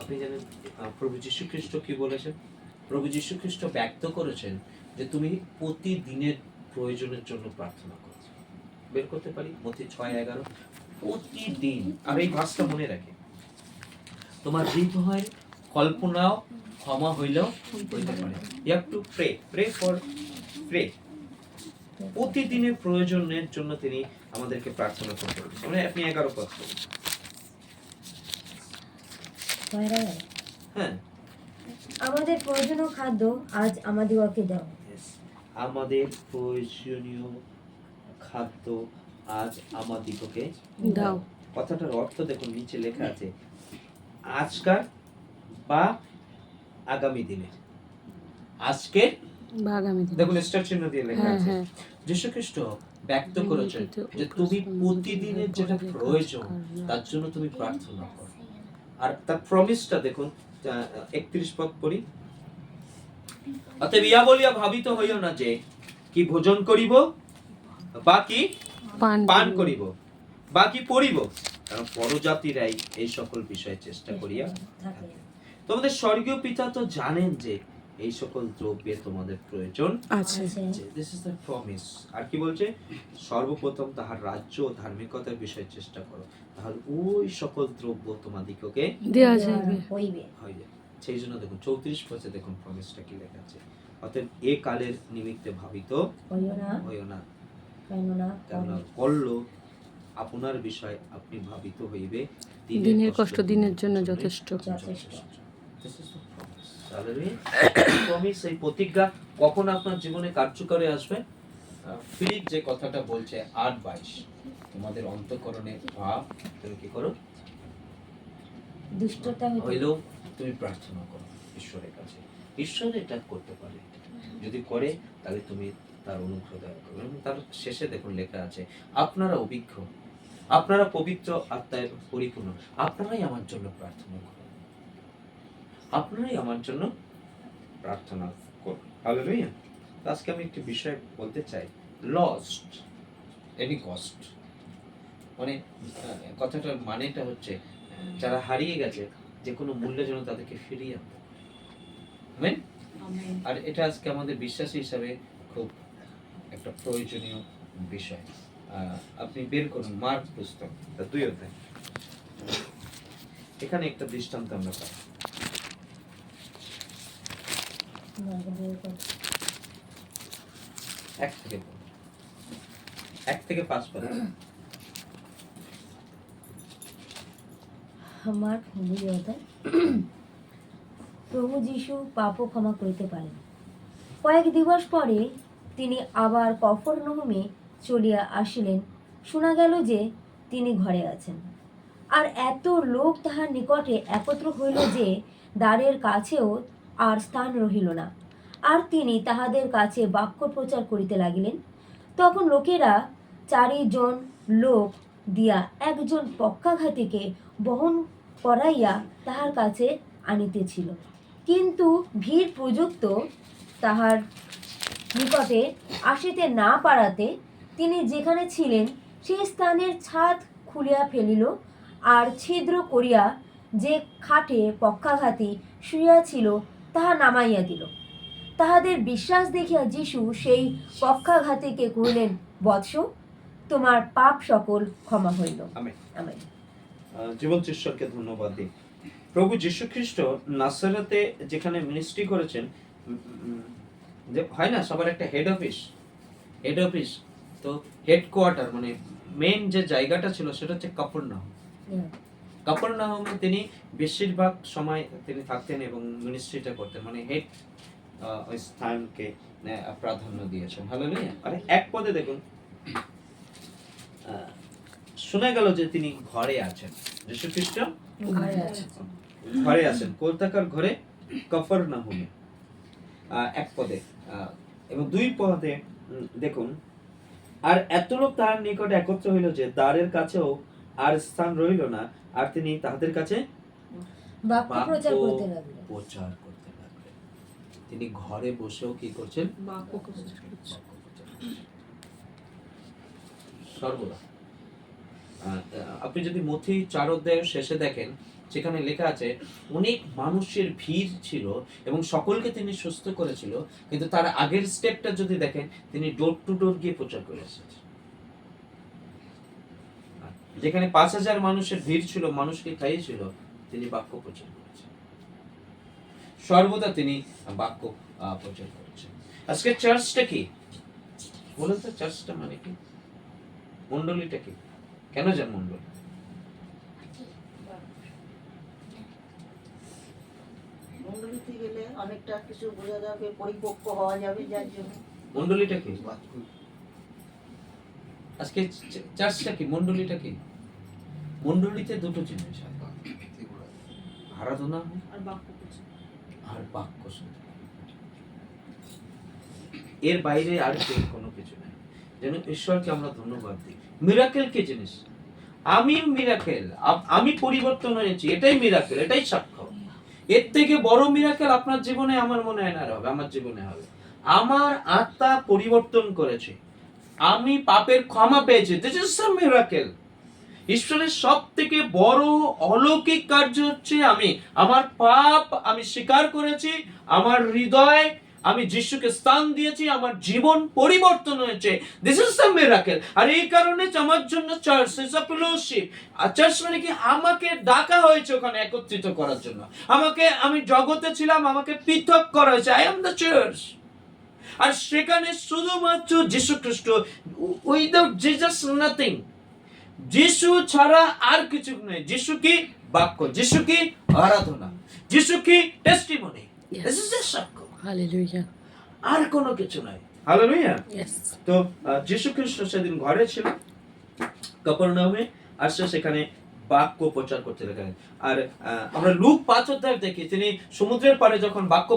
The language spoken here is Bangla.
আপনি জানেন প্রভু যীশু খ্রিস্ট কি বলেছেন? প্রভু যীশু খ্রিস্ট ব্যক্ত করেছেন যে তুমি প্রতিদিনের প্রয়োজনের জন্য প্রার্থনা করো। বের করতে পারি মথি 6:11, প্রতিদিন। আর এই ভাষটা মনে রাখে, তোমার হৃদয় কল্পনাও ক্ষমা হইলেও হইতে পারে। You have to pray. প্রতিদিনের প্রয়োজনের জন্য তিনি আমাদেরকে প্রার্থনা করতে বলেছেন। মানে আপনি 11 পদ করুন। হ্যাঁ, আমাদের প্রয়োজনীয় খাদ্য আজ আমাদিগকে দাও। আমাদের প্রয়োজনীয় খাদ্য আজ আমাদিগকে দাও। কথাটার অর্থ দেখুন, নিচে লেখা আছে আজকার বা আগামী দিনে। আজকে বা আগামী দিনে, দেখুন স্টার চিহ্ন দিয়ে লেখা আছে। যীশু খ্রিস্ট ব্যক্ত করেছেন যে তুমি প্রতিদিনের যেটা প্রয়োজন তার জন্য তুমি প্রার্থনা করো। আর তার প্রমিসটা দেখুন, 31 পদ পড়ি। অতএব ইয়া বলিয়া ভাবিত হইও না যে কি ভোজন করিব বা কি পান করিব বা কি পরিব, কারণ পরজাতিরাই এই সকল বিষয়ে চেষ্টা করিয়া থাকে। তোমাদের স্বর্গীয় পিতা তো জানেন যে এই সকল দ্রব্যের তোমাদের প্রয়োজন আছে। This is the promise. আর কি বলছে? সর্বপ্রথম তাহার রাজ্য ও ধার্মিকতার বিষয়ে চেষ্টা করো, তাহলে ওই সকল দ্রব্য তোমাদিগকে দেয়া হইবে। সেই জন্য দেখুন 34 পদে দেখুন প্রমিসটা কি লেখা আছে। অতএব এ কালের নিমিত্তে ভাবিত হইও না, কেননা কল্য আপনার বিষয় আপনি ভাবিত হইবে, দিনের কষ্ট দিনের জন্য যথেষ্ট। প্রমিস, এই প্রতিজ্ঞা কখন আপনার জীবনে কার্যকরে আসবে? ফিলিপ যে কথাটা বলছে 8:22, তোমাদের অন্তঃকরণে ভাব তুমি কি করো? দুষ্টতা হইলেও তুমি প্রার্থনা করো ঈশ্বরের কাছে। ঈশ্বর এটা করতে পারে, যদি করে তাহলে তুমি তার অনুগ্রহ দান করো। এবং তার শেষে দেখুন লেখা আছে আপনারা অভিজ্ঞ, আপনারা পবিত্র আত্মায় পরিপূর্ণ, আপনারাই আমার জন্য প্রার্থনা করুন, আপনারাই আমার জন্য প্রার্থনা করুন। হালেলুয়া। আজকে আমি একটি বিষয় বলতে চাই, লস্ট এনি কস্ট। মানে কথাটার মানেটা হচ্ছে যারা হারিয়ে গেছে যে কোনো মূল্যের জন্য তাদেরকে ফিরিয়ে আনতে। আমেন। আর এটা আজকে আমাদের বিশ্বাসী হিসাবে খুব একটা প্রয়োজনীয় বিষয়। আপনি বের করুন মার্ক পুস্তক 2 অধ্যায়। এখানে একটা দৃষ্টান্ত আমরা পাই। 1 থেকে 5 পদ। মার্ক 2 অধ্যায়। প্রভু যীশু পাপও ক্ষমা করিতে পারেন। কয়েক দিবস পরে তিনি আবার কফরনহুমে চলিয়া আসিলেন। শোনা গেল যে তিনি ঘরে আছেন, আর এত লোক তাহার নিকটে একত্র হইল যে দ্বারের কাছেও আর স্থান রহিল না। আর তিনি তাহাদের কাছে বাক্য প্রচার করিতে লাগিলেন। তখন লোকেরা 4 জন লোক দিয়া একজন পক্ষাঘাতীকে বহন করাইয়া তাহার কাছে আনিতেছিল, কিন্তু ভিড় প্রযুক্ত তাহার নিকটে আসিতে না পারাতে তিনি যেখানে ছিলেন সেই স্থানের ছাদ খুলিয়া ফেলিল, আর ছিদ্র করিয়া যে খাটে পক্ষাঘাতী শুইয়া ছিল তাহা নামাইয়া দিল। তাহাদের বিশ্বাস দেখিয়া যীশু সেই পক্ষাঘাতীকে কহিলেন, বৎস, তোমার পাপ সকল ক্ষমা হইল। আমেন। আমেন। জীবন্ত ঈশ্বরকে ধন্যবাদ দিই। প্রভু যীশু খ্রিস্ট নাসারেতে যেখানে মিনিস্ট্রি করেছেন, যে হয় না সবার একটা হেড অফিস, তো হেডকোয়ার্টার মানে মেইন যে জায়গাটা ছিল সেটা হচ্ছে কাপড়নাহমে তিনি বেশিরভাগ সময় তিনি থাকতেন এবং মিনিস্ট্রিটা করতেন, মানে হেড ওই স্থানকে প্রাধান্য দিয়েছেন। হালেলুয়া। আরে 1 পদে দেখুন শোনা গেল যে তিনি ঘরে আছেন। যীশু খ্রিস্ট ঘরে আছেন। কোথাকার ঘরে? কফরনাহুমে। 1 পদে। এবং 2 পদে দেখুন, আর এত লোক তাহার নিকটে একত্র হইল যে দ্বারের কাছেও আর স্থান রইল না, আর তিনি তাহাদের কাছে বাক্য প্রচার করতে লাগলেন। তিনি ঘরে বসেও কি করছেন? বাক্য প্রচার। সর্বদা। আপনি যদি মথি 4 অধ্যায়ের শেষে দেখেন, সেখানে লেখা আছে অনেক মানুষের ভিড় ছিল এবং সকলকে তিনি সুস্থ করেছিল, কিন্তু তার আগের স্টেপটা যদি দেখেন, তিনি ডোর টু ডোর গিয়ে প্রচার করে এসেছেন। যেখানে 5,000 মানুষের ভিড় ছিল, মানুষকে খাইয়েছিল, তিনি বাক্য প্রচার করেছেন। সর্বদা তিনি বাক্য প্রচার করেছেন। আজকে চার্চটা কি বলুন তো? চার্চটা মানে কি? মণ্ডলীটা কি? কেন যান মণ্ডলী? মণ্ডলীতে গেলে অনেকটা কিছু বোঝা যাবে, পরিপক্ক হওয়া যাবে, যার জন্য মণ্ডলীটা কি? আজকে চার্চটা কি? মণ্ডলীটা কি? মণ্ডলীতে দুটো জিনিস হয়, আরাধনা আর বাক্য কিছু আর বাক্য শোনা। এর বাইরে আর কোনো কিছু নাই। যেন ঈশ্বরকে আমরা ধন্যবাদ দিই। মিরাকেল কি জিনিস? আমি মিরাকেল, আমি পরিবর্তন হয়েছি, এটাই মিরাকেল, এটাই সাক্ষ্য। এর থেকে বড় মিরাকেল আপনার জীবনে আমার মনে হয় না হবে, আমার জীবনে হবে। আমার আত্মা পরিবর্তন করেছে, আমি পাপের ক্ষমা পেয়েছি, দিস ইজ আ মিরাকেল। ঈশ্বরের সব থেকে বড় অলৌকিক কার্য হচ্ছে আমার পাপ আমি স্বীকার করেছি, আমার হৃদয় আমি যিশুকে স্থান দিয়েছি, আমার জীবন পরিবর্তন হয়েছে, দিস ইজ দ্য মিরাকেল। আর এই কারণে আমার জন্য চার্চ ইজ আ ফেলোশিপ। আর চার্চ মানে কি? আমাকে ডাকা হয়েছে ওখানে একত্রিত করার জন্য। আমি জগতে ছিলাম, আমাকে পৃথক করা হয়েছে, আই এম দ্য চার্চ। আর সেখানে শুধুমাত্র যিশু খ্রিস্ট, উইদাউট জিসাস নাথিং। যিশু ছাড়া আর কিছু নেই। যিশু কি? বাক্য। যিশু কি? আরাধনা। যিশু কি? টেস্টিমনি। দিস ইজ দ্য সাক্ষ্য। Hallelujah. আর কোনো কিছু নাই। হালেলুয়া। Yes. তো যিশু খ্রিস্ট সেদিন ঘরে ছিল কফরনাহুমে, আর সে সেখানে বাক্য প্রচার করতে লাগলেন। আর আমরা লুক 5 অধ্যায় দেখি, তিনি সমুদ্রের পাড়ে যখন বাক্য